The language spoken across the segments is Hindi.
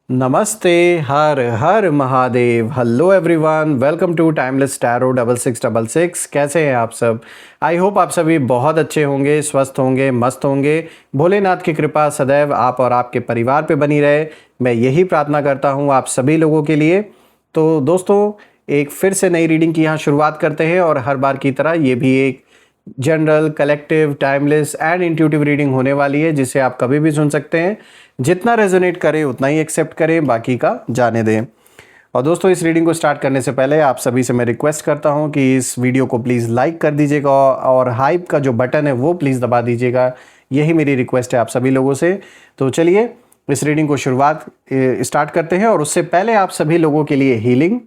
नमस्ते। हर हर Mahadev. Hello everyone, welcome to timeless tarot 6666। कैसे हैं आप सब? आई होप आप सभी बहुत अच्छे होंगे, स्वस्थ होंगे, मस्त होंगे। भोलेनाथ की कृपा सदैव आप और आपके परिवार पे बनी रहे, मैं यही प्रार्थना करता हूँ आप सभी लोगों के लिए। तो दोस्तों, एक फिर से नई रीडिंग की यहाँ शुरुआत करते हैं और हर बार की तरह ये भी एक general, collective, timeless and intuitive reading होने वाली है, जिसे आप कभी भी सुन सकते हैं। जितना रेजोनेट करे उतना ही एक्सेप्ट करें, बाकी का जाने दें। और दोस्तों, इस रीडिंग को स्टार्ट करने से पहले आप सभी से मैं रिक्वेस्ट करता हूं कि इस वीडियो को प्लीज़ लाइक कर दीजिएगा और हाइप का जो बटन है वो प्लीज़ दबा दीजिएगा। यही मेरी रिक्वेस्ट है आप सभी लोगों से। तो चलिए इस रीडिंग को शुरुआत स्टार्ट करते हैं। और उससे पहले आप सभी लोगों के लिए हीलिंग।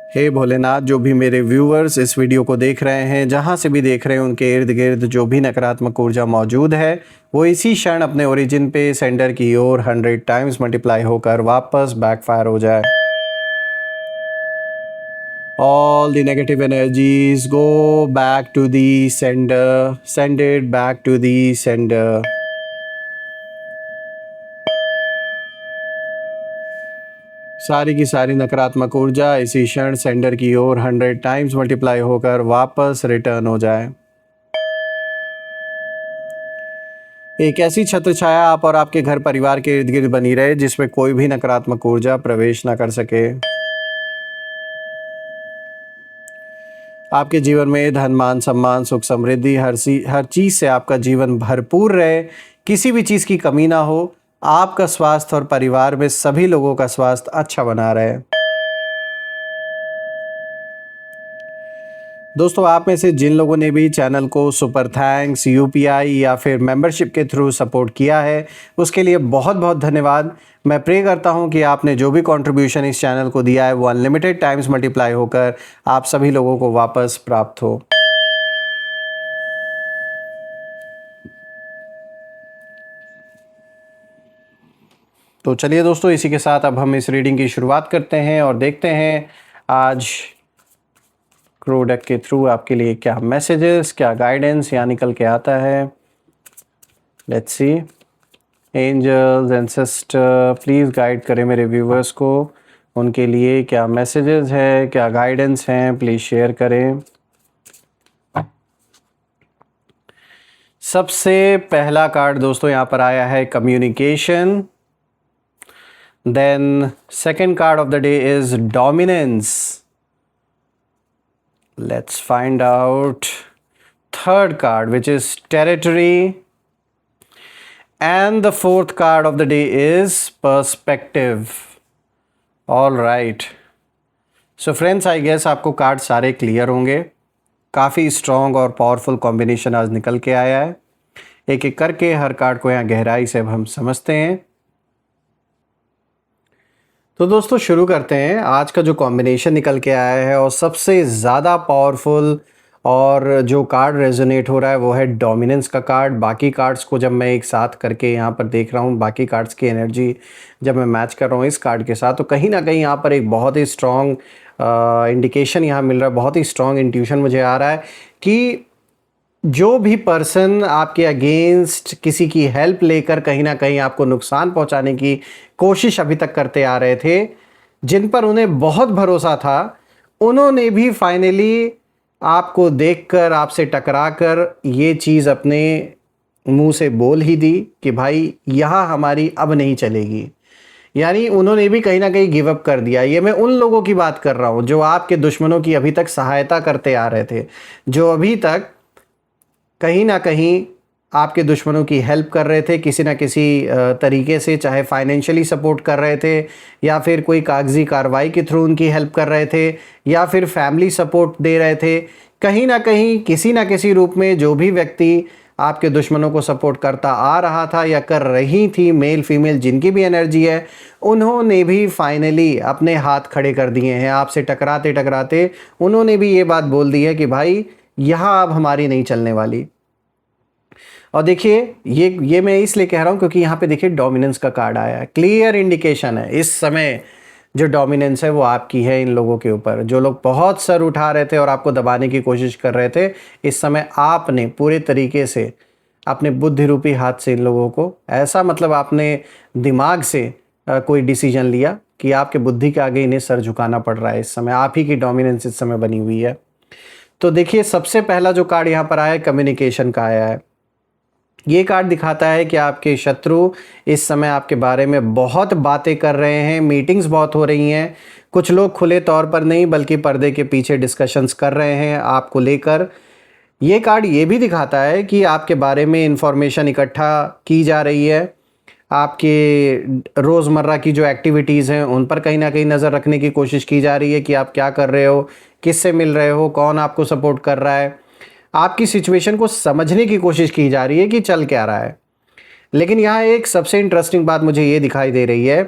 हे भोलेनाथ, जो भी मेरे व्यूअर्स इस वीडियो को देख रहे हैं, जहाँ से भी देख रहे हैं, उनके इर्द गिर्द जो भी नकारात्मक ऊर्जा मौजूद है वो इसी क्षण अपने ओरिजिन पे सेंटर की ओर 100 टाइम्स मल्टीप्लाई होकर वापस बैकफायर हो जाए। All the negative energies go back to the sender, send it back to the sender. सारी की सारी नकारात्मक ऊर्जा इसी क्षण सेंडर की ओर 100 टाइम्स मल्टीप्लाई होकर वापस रिटर्न हो जाए। एक ऐसी छत्र छाया आप और आपके घर परिवार के इर्द गिर्द बनी रहे जिसमें कोई भी नकारात्मक ऊर्जा प्रवेश न कर सके। आपके जीवन में धन, मान, सम्मान, सुख, समृद्धि, हर चीज से आपका जीवन भरपूर रहे, किसी भी चीज की कमी ना हो। आपका स्वास्थ्य और परिवार में सभी लोगों का स्वास्थ्य अच्छा बना रहे। दोस्तों, आप में से जिन लोगों ने भी चैनल को सुपर थैंक्स, यूपीआई या फिर मेंबरशिप के थ्रू सपोर्ट किया है, उसके लिए बहुत बहुत धन्यवाद। मैं प्रे करता हूं कि आपने जो भी कंट्रीब्यूशन इस चैनल को दिया है वो अनलिमिटेड टाइम्स मल्टीप्लाई होकर आप सभी लोगों को वापस प्राप्त हो। तो चलिए दोस्तों, इसी के साथ अब हम इस रीडिंग की शुरुआत करते हैं और देखते हैं आज क्रो डेक के थ्रू आपके लिए क्या मैसेजेस, क्या गाइडेंस यहाँ निकल के आता है। Let's see. Angels, ancestor, please guide करें मेरे व्यूवर्स को, उनके लिए क्या मैसेजेस है, क्या गाइडेंस हैं, प्लीज़ शेयर करें। सबसे पहला कार्ड दोस्तों यहाँ पर आया है communication. Then second card of the day is dominance. Let's find out third card, which is territory, and the fourth card of the day is perspective. All right, so friends, I guess आपको कार्ड सारे क्लियर होंगे। काफ़ी स्ट्रॉन्ग और पावरफुल कॉम्बिनेशन आज निकल के आया है। एक एक करके हर कार्ड को यहाँ गहराई से अब हम समझते हैं। तो दोस्तों, शुरू करते हैं। आज का जो कॉम्बिनेशन निकल के आया है और सबसे ज़्यादा पावरफुल और जो कार्ड रेजोनेट हो रहा है वो है डोमिनेंस का कार्ड। बाकी कार्ड्स को जब मैं एक साथ करके यहाँ पर देख रहा हूँ, बाकी कार्ड्स की एनर्जी जब मैं मैच कर रहा हूँ इस कार्ड के साथ, तो कहीं ना कहीं यहाँ पर एक बहुत ही स्ट्रॉन्ग इंडिकेशन यहाँ मिल रहा है, बहुत ही स्ट्रॉन्ग इंट्यूशन मुझे आ रहा है कि जो भी पर्सन आपके अगेंस्ट किसी की हेल्प लेकर कहीं ना कहीं आपको नुकसान पहुंचाने की कोशिश अभी तक करते आ रहे थे, जिन पर उन्हें बहुत भरोसा था, उन्होंने भी फाइनली आपको देखकर, आपसे टकराकर ये चीज़ अपने मुंह से बोल ही दी कि भाई यहाँ हमारी अब नहीं चलेगी। यानी उन्होंने भी कहीं ना कहीं गिव अप कर दिया। ये मैं उन लोगों की बात कर रहा हूँ जो आपके दुश्मनों की अभी तक सहायता करते आ रहे थे, जो अभी तक कहीं ना कहीं आपके दुश्मनों की हेल्प कर रहे थे किसी ना किसी तरीके से, चाहे फाइनेंशियली सपोर्ट कर रहे थे या फिर कोई कागजी कार्रवाई के थ्रू उनकी हेल्प कर रहे थे या फिर फैमिली सपोर्ट दे रहे थे। कहीं ना कहीं किसी ना किसी रूप में जो भी व्यक्ति आपके दुश्मनों को सपोर्ट करता आ रहा था या कर रही थी, मेल फीमेल जिनकी भी एनर्जी है, उन्होंने भी फाइनली अपने हाथ खड़े कर दिए हैं। आपसे टकराते टकराते उन्होंने भी ये बात बोल दी है कि भाई यहाँ अब हमारी नहीं चलने वाली। और देखिए, ये मैं इसलिए कह रहा हूँ क्योंकि यहाँ पे देखिए डोमिनेंस का कार्ड आया है। क्लियर इंडिकेशन है इस समय जो डोमिनेंस है वो आपकी है इन लोगों के ऊपर। जो लोग बहुत सर उठा रहे थे और आपको दबाने की कोशिश कर रहे थे, इस समय आपने पूरे तरीके से अपने बुद्धि रूपी हाथ से इन लोगों को, ऐसा मतलब आपने दिमाग से कोई डिसीजन लिया कि आपके बुद्धि के आगे इन्हें सर झुकाना पड़ रहा है। इस समय आप ही की डोमिनेंस इस समय बनी हुई है। तो देखिए सबसे पहला जो कार्ड यहाँ पर आया है कम्युनिकेशन का आया है। ये कार्ड दिखाता है कि आपके शत्रु इस समय आपके बारे में बहुत बातें कर रहे हैं, मीटिंग्स बहुत हो रही हैं। कुछ लोग खुले तौर पर नहीं बल्कि पर्दे के पीछे डिस्कशंस कर रहे हैं आपको लेकर। ये कार्ड ये भी दिखाता है कि आपके बारे में इंफॉर्मेशन इकट्ठा की जा रही है। आपके रोज़मर्रा की जो एक्टिविटीज़ हैं उन पर कहीं ना कहीं नज़र रखने की कोशिश की जा रही है कि आप क्या कर रहे हो, किससे मिल रहे हो, कौन आपको सपोर्ट कर रहा है। आपकी सिचुएशन को समझने की कोशिश की जा रही है कि चल क्या रहा है। लेकिन यहाँ एक सबसे इंटरेस्टिंग बात मुझे ये दिखाई दे रही है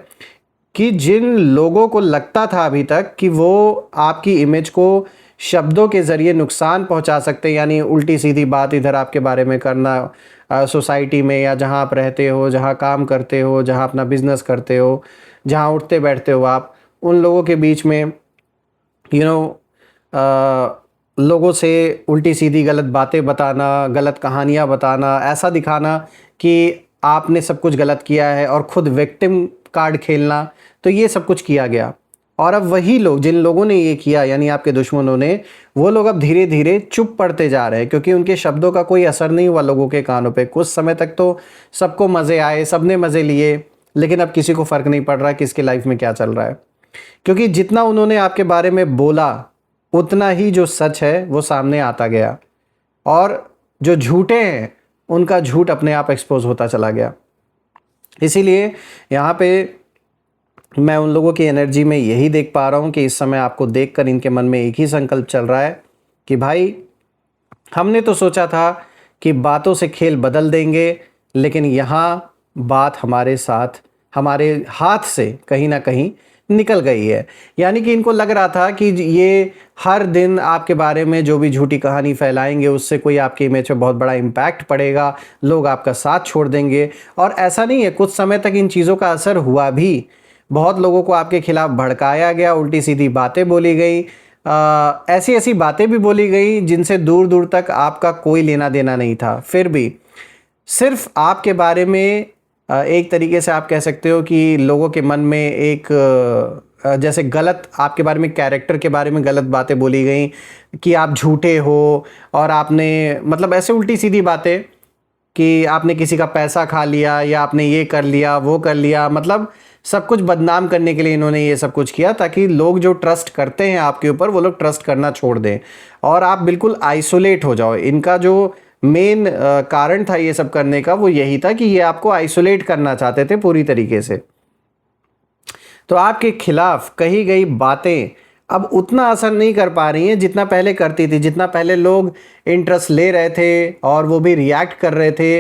कि जिन लोगों को लगता था अभी तक कि वो आपकी इमेज को शब्दों के ज़रिए नुकसान पहुंचा सकते हैं, यानी उल्टी सीधी बात इधर आपके बारे में करना सोसाइटी में या जहां आप रहते हो, जहां काम करते हो, जहां अपना बिजनेस करते हो, जहां उठते बैठते हो आप, उन लोगों के बीच में लोगों से उल्टी सीधी गलत बातें बताना, गलत कहानियाँ बताना, ऐसा दिखाना कि आपने सब कुछ गलत किया है और ख़ुद विक्टिम कार्ड खेलना, तो ये सब कुछ किया गया। और अब वही लोग जिन लोगों ने ये किया यानी आपके दुश्मनों ने, वो लोग अब धीरे धीरे चुप पड़ते जा रहे हैं क्योंकि उनके शब्दों का कोई असर नहीं हुआ लोगों के कानों पे। कुछ समय तक तो सबको मज़े आए, सबने मज़े लिए, लेकिन अब किसी को फ़र्क नहीं पड़ रहा किसके लाइफ में क्या चल रहा है, क्योंकि जितना उन्होंने आपके बारे में बोला उतना ही जो सच है वो सामने आता गया और जो झूठे हैं उनका झूठ अपने आप एक्सपोज होता चला गया। इसीलिए यहाँ पे मैं उन लोगों की एनर्जी में यही देख पा रहा हूँ कि इस समय आपको देखकर इनके मन में एक ही संकल्प चल रहा है कि भाई हमने तो सोचा था कि बातों से खेल बदल देंगे, लेकिन यहाँ बात हमारे साथ, हमारे हाथ से कहीं ना कहीं निकल गई है। यानी कि इनको लग रहा था कि ये हर दिन आपके बारे में जो भी झूठी कहानी फैलाएंगे उससे कोई आपकी इमेज पे बहुत बड़ा इम्पैक्ट पड़ेगा, लोग आपका साथ छोड़ देंगे। और ऐसा नहीं है, कुछ समय तक इन चीज़ों का असर हुआ भी। बहुत लोगों को आपके खिलाफ भड़काया गया, उल्टी सीधी बातें बोली गई, ऐसी ऐसी बातें भी बोली गई जिनसे दूर दूर तक आपका कोई लेना देना नहीं था। फिर भी सिर्फ आपके बारे में एक तरीके से आप कह सकते हो कि लोगों के मन में एक जैसे गलत आपके बारे में, कैरेक्टर के बारे में गलत बातें बोली गई कि आप झूठे हो और आपने मतलब ऐसे उल्टी सीधी बातें कि आपने किसी का पैसा खा लिया या आपने ये कर लिया वो कर लिया, मतलब सब कुछ बदनाम करने के लिए इन्होंने ये सब कुछ किया ताकि लोग जो ट्रस्ट करते हैं आपके ऊपर वो लोग ट्रस्ट करना छोड़ दें और आप बिल्कुल आइसोलेट हो जाओ। इनका जो मेन कारण था ये सब करने का वो यही था कि ये आपको आइसोलेट करना चाहते थे पूरी तरीके से। तो आपके खिलाफ कही गई बातें अब उतना असर नहीं कर पा रही हैं जितना पहले करती थी। जितना पहले लोग इंटरेस्ट ले रहे थे और वो भी रिएक्ट कर रहे थे,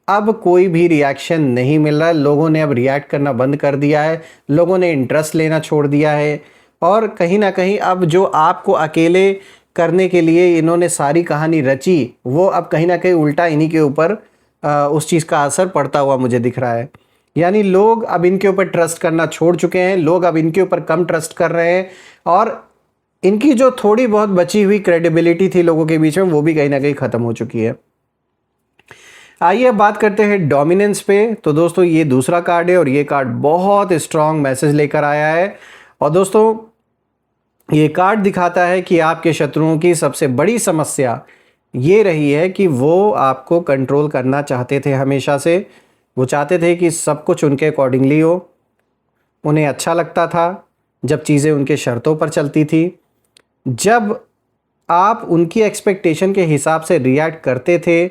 अब कोई भी रिएक्शन नहीं मिल रहा है। लोगों ने अब रिएक्ट करना बंद कर दिया है, लोगों ने इंटरेस्ट लेना छोड़ दिया है और कहीं ना कहीं अब जो आपको अकेले करने के लिए इन्होंने सारी कहानी रची वो अब कहीं ना कहीं उल्टा इन्हीं के ऊपर उस चीज़ का असर पड़ता हुआ मुझे दिख रहा है। यानी लोग अब इनके ऊपर ट्रस्ट करना छोड़ चुके हैं, लोग अब इनके ऊपर कम ट्रस्ट कर रहे हैं और इनकी जो थोड़ी बहुत बची हुई क्रेडिबिलिटी थी लोगों के बीच में वो भी कहीं ना कहीं ख़त्म हो चुकी है। आइए अब बात करते हैं डोमिनेंस पे। तो दोस्तों ये दूसरा कार्ड है और ये कार्ड बहुत स्ट्रॉन्ग मैसेज लेकर आया है। और दोस्तों ये कार्ड दिखाता है कि आपके शत्रुओं की सबसे बड़ी समस्या ये रही है कि वो आपको कंट्रोल करना चाहते थे हमेशा से। वो चाहते थे कि सब कुछ उनके अकॉर्डिंगली हो। उन्हें अच्छा लगता था जब चीज़ें उनके शर्तों पर चलती थी। जब आप उनकी एक्सपेक्टेशन के हिसाब से रिएक्ट करते थे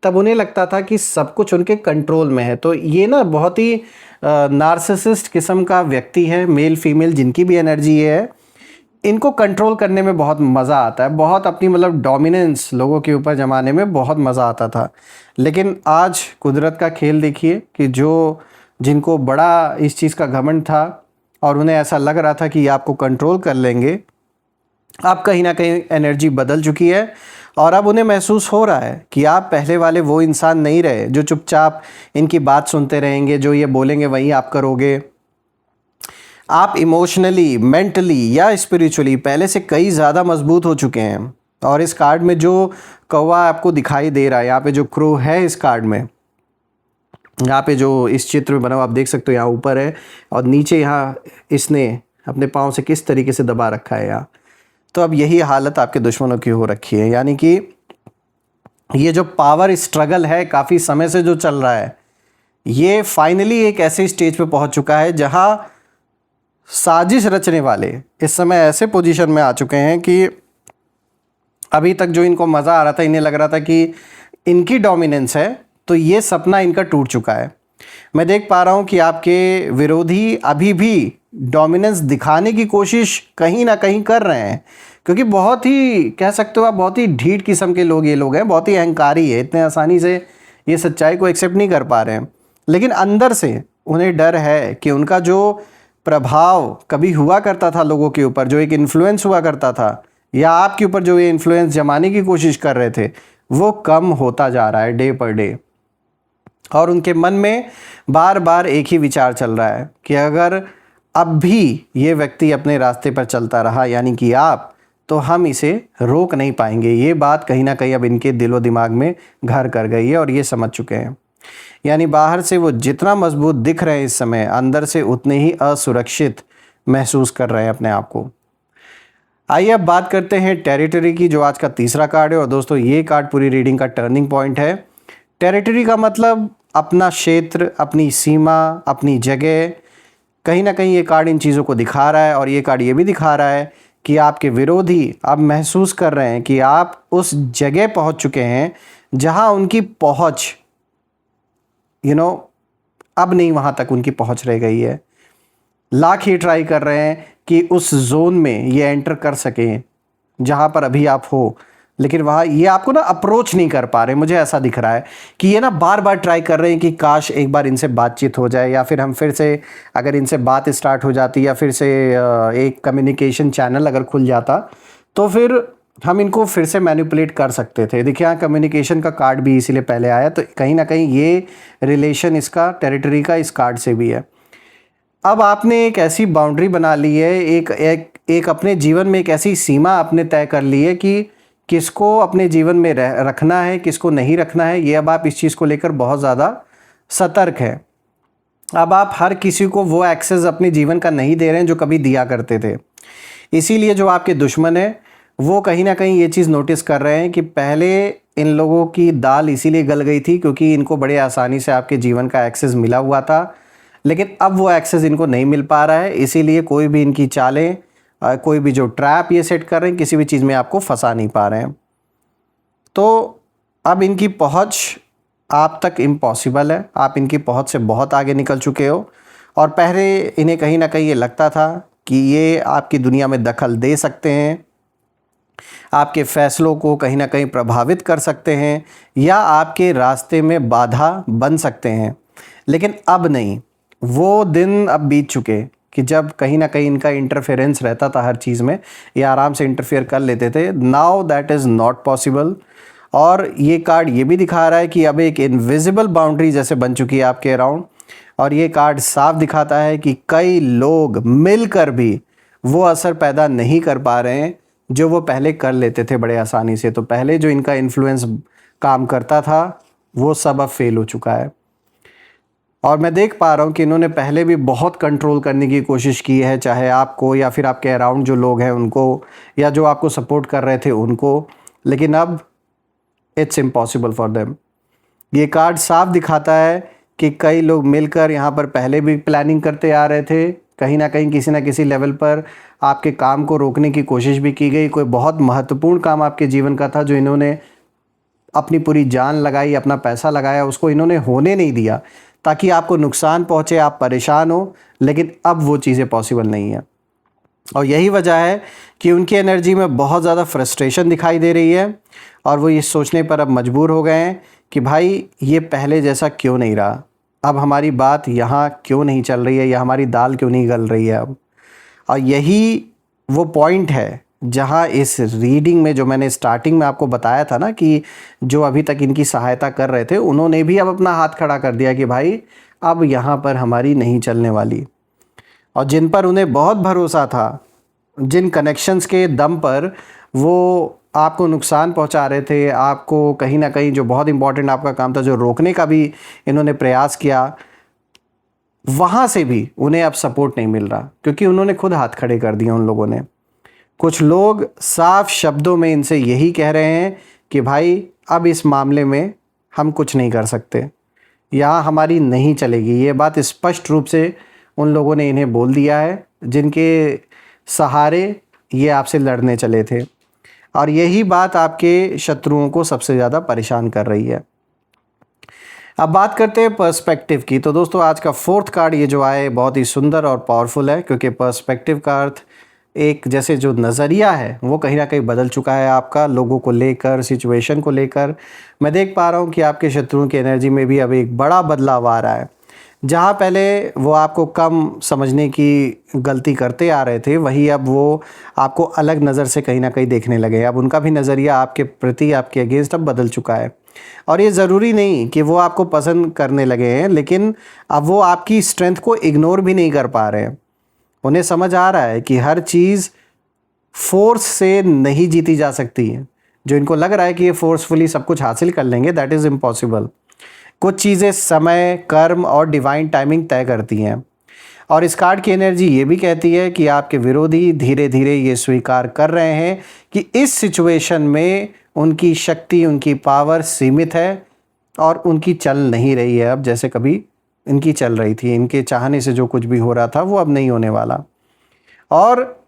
तब उन्हें लगता था कि सब कुछ उनके कंट्रोल में है। तो ये ना बहुत ही नार्सिसिस्ट किस्म का व्यक्ति है, मेल फीमेल जिनकी भी एनर्जी है, इनको कंट्रोल करने में बहुत मज़ा आता है, बहुत अपनी मतलब डोमिनेंस लोगों के ऊपर जमाने में बहुत मज़ा आता था। लेकिन आज कुदरत का खेल देखिए कि जो जिनको बड़ा इस चीज़ का घमंड था और उन्हें ऐसा लग रहा था कि ये आपको कंट्रोल कर लेंगे, अब कहीं ना कहीं एनर्जी बदल चुकी है और अब उन्हें महसूस हो रहा है कि आप पहले वाले वो इंसान नहीं रहे जो चुपचाप इनकी बात सुनते रहेंगे, जो ये बोलेंगे वही आप करोगे। आप इमोशनली, मेंटली या स्पिरिचुअली पहले से कई ज़्यादा मजबूत हो चुके हैं और इस कार्ड में जो कौवा आपको दिखाई दे रहा है, यहाँ पे जो क्रो है इस कार्ड में, यहाँ पे जो इस चित्र में बना हुआ आप देख सकते हो, यहाँ ऊपर है और नीचे यहाँ इसने अपने पाँव से किस तरीके से दबा रखा है यहाँ। तो अब यही हालत आपके दुश्मनों की हो रखी है, यानी कि ये जो पावर स्ट्रगल है काफ़ी समय से जो चल रहा है, ये फाइनली एक ऐसे स्टेज पे पहुंच चुका है जहां साजिश रचने वाले इस समय ऐसे पोजीशन में आ चुके हैं कि अभी तक जो इनको मज़ा आ रहा था, इन्हें लग रहा था कि इनकी डोमिनेंस है, तो ये सपना इनका टूट चुका है। मैं देख पा रहा हूँ कि आपके विरोधी अभी भी डोमिनेंस दिखाने की कोशिश कहीं ना कहीं कर रहे हैं, क्योंकि बहुत ही कह सकते हो आप बहुत ही ढीठ किस्म के लोग ये लोग हैं, बहुत ही अहंकारी है, इतने आसानी से ये सच्चाई को एक्सेप्ट नहीं कर पा रहे हैं। लेकिन अंदर से उन्हें डर है कि उनका जो प्रभाव कभी हुआ करता था लोगों के ऊपर, जो एक इन्फ्लुएंस हुआ करता था, या आपके ऊपर जो ये इन्फ्लुएंस जमाने की कोशिश कर रहे थे, वो कम होता जा रहा है डे पर डे। और उनके मन में बार बार एक ही विचार चल रहा है कि अगर अब भी ये व्यक्ति अपने रास्ते पर चलता रहा, यानी कि आप, तो हम इसे रोक नहीं पाएंगे। ये बात कहीं ना कहीं अब इनके दिलो दिमाग में घर कर गई है और ये समझ चुके हैं। यानी बाहर से वो जितना मजबूत दिख रहे हैं इस समय, अंदर से उतने ही असुरक्षित महसूस कर रहे हैं अपने आप को। आइए अब बात करते हैं टेरिटरी की, जो आज का तीसरा कार्ड है। और दोस्तों ये कार्ड पूरी रीडिंग का टर्निंग पॉइंट है। टेरिटरी का मतलब अपना क्षेत्र, अपनी सीमा, अपनी जगह। कहीं ना कहीं ये कार्ड इन चीज़ों को दिखा रहा है और ये कार्ड ये भी दिखा रहा है कि आपके विरोधी अब महसूस कर रहे हैं कि आप उस जगह पहुंच चुके हैं जहां उनकी पहुंच अब नहीं, वहां तक उनकी पहुंच रह गई है। लाख ही ट्राई कर रहे हैं कि उस जोन में ये एंटर कर सकें जहां पर अभी आप हो, लेकिन वहाँ ये आपको ना अप्रोच नहीं कर पा रहे। मुझे ऐसा दिख रहा है कि ये ना बार बार ट्राई कर रहे हैं कि काश एक बार इनसे बातचीत हो जाए, या फिर हम फिर से अगर इनसे बात स्टार्ट हो जाती, या फिर से एक कम्युनिकेशन चैनल अगर खुल जाता, तो फिर हम इनको फिर से मैनिपुलेट कर सकते थे। देखिए यहाँ कम्युनिकेशन का कार्ड भी इसीलिए पहले आया, तो कहीं ना कहीं ये रिलेशन इसका टेरिटरी का इस कार्ड से भी है। अब आपने एक ऐसी बाउंड्री बना ली है, एक अपने जीवन में एक ऐसी सीमा आपने तय कर ली है कि किसको अपने जीवन में रखना है, किसको नहीं रखना है। ये अब आप इस चीज़ को लेकर बहुत ज़्यादा सतर्क है। अब आप हर किसी को वो एक्सेस अपने जीवन का नहीं दे रहे हैं जो कभी दिया करते थे। इसीलिए जो आपके दुश्मन है वो कहीं ना कहीं ये चीज़ नोटिस कर रहे हैं कि पहले इन लोगों की दाल इसीलिए गल गई थी क्योंकि इनको बड़े आसानी से आपके जीवन का एक्सेस मिला हुआ था, लेकिन अब वो एक्सेस इनको नहीं मिल पा रहा है। इसीलिए कोई भी इनकी चालें, कोई भी जो ट्रैप ये सेट कर रहे हैं, किसी भी चीज़ में आपको फंसा नहीं पा रहे हैं। तो अब इनकी पहुंच आप तक इम्पॉसिबल है। आप इनकी पहुंच से बहुत आगे निकल चुके हो, और पहले इन्हें कहीं ना कहीं ये लगता था कि ये आपकी दुनिया में दखल दे सकते हैं, आपके फैसलों को कहीं ना कहीं प्रभावित कर सकते हैं, या आपके रास्ते में बाधा बन सकते हैं। लेकिन अब नहीं, वो दिन अब बीत चुके कि जब कहीं ना कहीं इनका इंटरफेरेंस रहता था हर चीज़ में, ये आराम से इंटरफेयर कर लेते थे। Now that is not possible. और ये कार्ड ये भी दिखा रहा है कि अब एक इनविजिबल बाउंड्री जैसे बन चुकी है आपके अराउंड। और ये कार्ड साफ दिखाता है कि कई लोग मिलकर भी वो असर पैदा नहीं कर पा रहे हैं जो वो पहले कर लेते थे बड़े आसानी से। तो पहले जो इनका इन्फ्लुएंस काम करता था वो सब अब फेल हो चुका है। और मैं देख पा रहा हूँ कि इन्होंने पहले भी बहुत कंट्रोल करने की कोशिश की है, चाहे आपको या फिर आपके अराउंड जो लोग हैं उनको, या जो आपको सपोर्ट कर रहे थे उनको, लेकिन अब इट्स इम्पॉसिबल फॉर देम। ये कार्ड साफ दिखाता है कि कई लोग मिलकर यहाँ पर पहले भी प्लानिंग करते आ रहे थे। कहीं ना कहीं किसी ना किसी लेवल पर आपके काम को रोकने की कोशिश भी की गई। कोई बहुत महत्वपूर्ण काम आपके जीवन का था जो इन्होंने अपनी पूरी जान लगाई, अपना पैसा लगाया, उसको इन्होंने होने नहीं दिया ताकि आपको नुकसान पहुँचे, आप परेशान हो। लेकिन अब वो चीज़ें पॉसिबल नहीं है, और यही वजह है कि उनकी एनर्जी में बहुत ज़्यादा फ्रस्ट्रेशन दिखाई दे रही है। और वो ये सोचने पर अब मजबूर हो गए हैं कि भाई ये पहले जैसा क्यों नहीं रहा, अब हमारी बात यहाँ क्यों नहीं चल रही है, या हमारी दाल क्यों नहीं गल रही है अब। और यही वो पॉइंट है जहाँ इस रीडिंग में, जो मैंने स्टार्टिंग में आपको बताया था ना कि जो अभी तक इनकी सहायता कर रहे थे, उन्होंने भी अब अपना हाथ खड़ा कर दिया कि भाई अब यहाँ पर हमारी नहीं चलने वाली। और जिन पर उन्हें बहुत भरोसा था, जिन कनेक्शंस के दम पर वो आपको नुकसान पहुंचा रहे थे, आपको कहीं ना कहीं जो बहुत इंपॉर्टेंट आपका काम था जो रोकने का भी इन्होंने प्रयास किया, वहाँ से भी उन्हें अब सपोर्ट नहीं मिल रहा, क्योंकि उन्होंने खुद हाथ खड़े कर दिए उन लोगों ने। कुछ लोग साफ शब्दों में इनसे यही कह रहे हैं कि भाई अब इस मामले में हम कुछ नहीं कर सकते, यहाँ हमारी नहीं चलेगी। ये बात स्पष्ट रूप से उन लोगों ने इन्हें बोल दिया है जिनके सहारे ये आपसे लड़ने चले थे, और यही बात आपके शत्रुओं को सबसे ज़्यादा परेशान कर रही है। अब बात करते हैं पर्सपेक्टिव की। तो दोस्तों आज का फोर्थ कार्ड ये जो आए बहुत ही सुंदर और पावरफुल है, क्योंकि पर्सपेक्टिव का अर्थ एक जैसे जो नज़रिया है वो कहीं ना कहीं बदल चुका है आपका, लोगों को लेकर, सिचुएशन को लेकर। मैं देख पा रहा हूँ कि आपके शत्रुओं की एनर्जी में भी अब एक बड़ा बदलाव आ रहा है। जहाँ पहले वो आपको कम समझने की गलती करते आ रहे थे, वही अब वो आपको अलग नज़र से कहीं ना कहीं देखने लगे। अब उनका भी नज़रिया आपके प्रति, आपके अगेंस्ट अब बदल चुका है। और ये ज़रूरी नहीं कि वो आपको पसंद करने लगे हैं, लेकिन अब वो आपकी स्ट्रेंथ को इग्नोर भी नहीं कर पा रहे हैं। उन्हें समझ आ रहा है कि हर चीज़ फोर्स से नहीं जीती जा सकती है। जो इनको लग रहा है कि ये फोर्सफुली सब कुछ हासिल कर लेंगे, दैट इज़ इम्पॉसिबल। कुछ चीज़ें समय, कर्म और डिवाइन टाइमिंग तय करती हैं। और इस कार्ड की एनर्जी ये भी कहती है कि आपके विरोधी धीरे धीरे ये स्वीकार कर रहे हैं कि इस सिचुएशन में उनकी शक्ति, उनकी पावर सीमित है और उनकी चल नहीं रही है अब जैसे कभी इनकी चल रही थी। इनके चाहने से जो कुछ भी हो रहा था वो अब नहीं होने वाला। और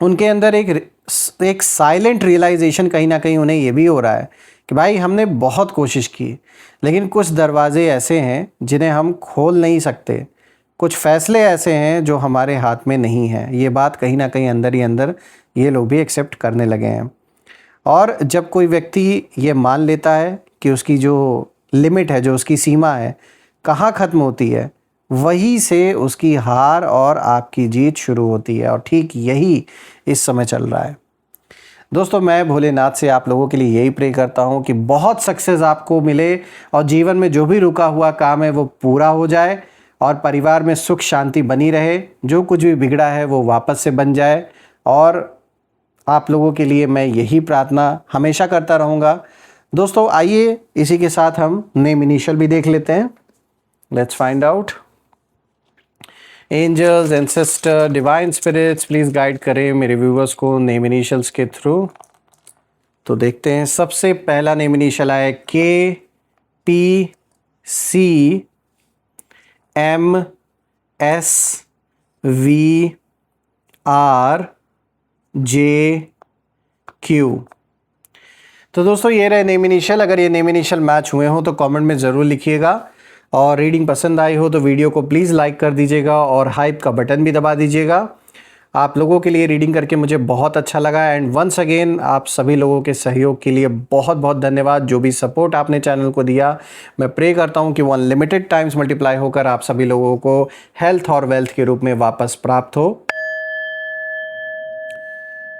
उनके अंदर एक साइलेंट रियलाइजेशन कहीं ना कहीं उन्हें ये भी हो रहा है कि भाई हमने बहुत कोशिश की, लेकिन कुछ दरवाजे ऐसे हैं जिन्हें हम खोल नहीं सकते, कुछ फैसले ऐसे हैं जो हमारे हाथ में नहीं हैं। ये बात कहीं ना कहीं अंदर ही अंदर ये लोग भी एक्सेप्ट करने लगे हैं। और जब कोई व्यक्ति ये मान लेता है कि उसकी जो लिमिट है, जो उसकी सीमा है, कहाँ ख़त्म होती है, वहीं से उसकी हार और आपकी जीत शुरू होती है। और ठीक यही इस समय चल रहा है। दोस्तों मैं भोलेनाथ से आप लोगों के लिए यही प्रे करता हूँ कि बहुत सक्सेस आपको मिले और जीवन में जो भी रुका हुआ काम है वो पूरा हो जाए और परिवार में सुख शांति बनी रहे। जो कुछ भी बिगड़ा है वो वापस से बन जाए। और आप लोगों के लिए मैं यही प्रार्थना हमेशा करता रहूँगा। दोस्तों आइए इसी के साथ हम नेम इनिशियल भी देख लेते हैं। Let's find out. Angels, ancestor, divine spirits please guide करें मेरे व्यूवर्स को नेम इनिशियल्स के थ्रू। तो देखते हैं। सबसे पहला नेम इनिशियल आया KPCMSVRJQ। तो दोस्तों ये रहे नेम इनिशियल। अगर ये नेम इनिशियल मैच हुए हों तो कमेंट में ज़रूर लिखिएगा, और रीडिंग पसंद आई हो तो वीडियो को प्लीज़ लाइक कर दीजिएगा और हाइप का बटन भी दबा दीजिएगा। आप लोगों के लिए रीडिंग करके मुझे बहुत अच्छा लगा। एंड वंस अगेन आप सभी लोगों के सहयोग के लिए बहुत बहुत धन्यवाद। जो भी सपोर्ट आपने चैनल को दिया, मैं प्रे करता हूं कि वो अनलिमिटेड टाइम्स मल्टीप्लाई होकर आप सभी लोगों को हेल्थ और वेल्थ के रूप में वापस प्राप्त हो।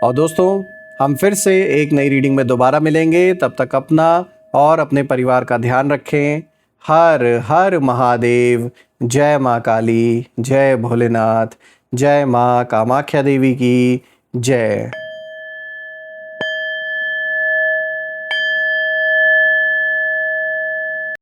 और दोस्तों हम फिर से एक नई रीडिंग में दोबारा मिलेंगे। तब तक अपना और अपने परिवार का ध्यान रखें। हर हर महादेव। जय माँ काली, जय भोलेनाथ, जय माँ कामाख्या देवी की जय।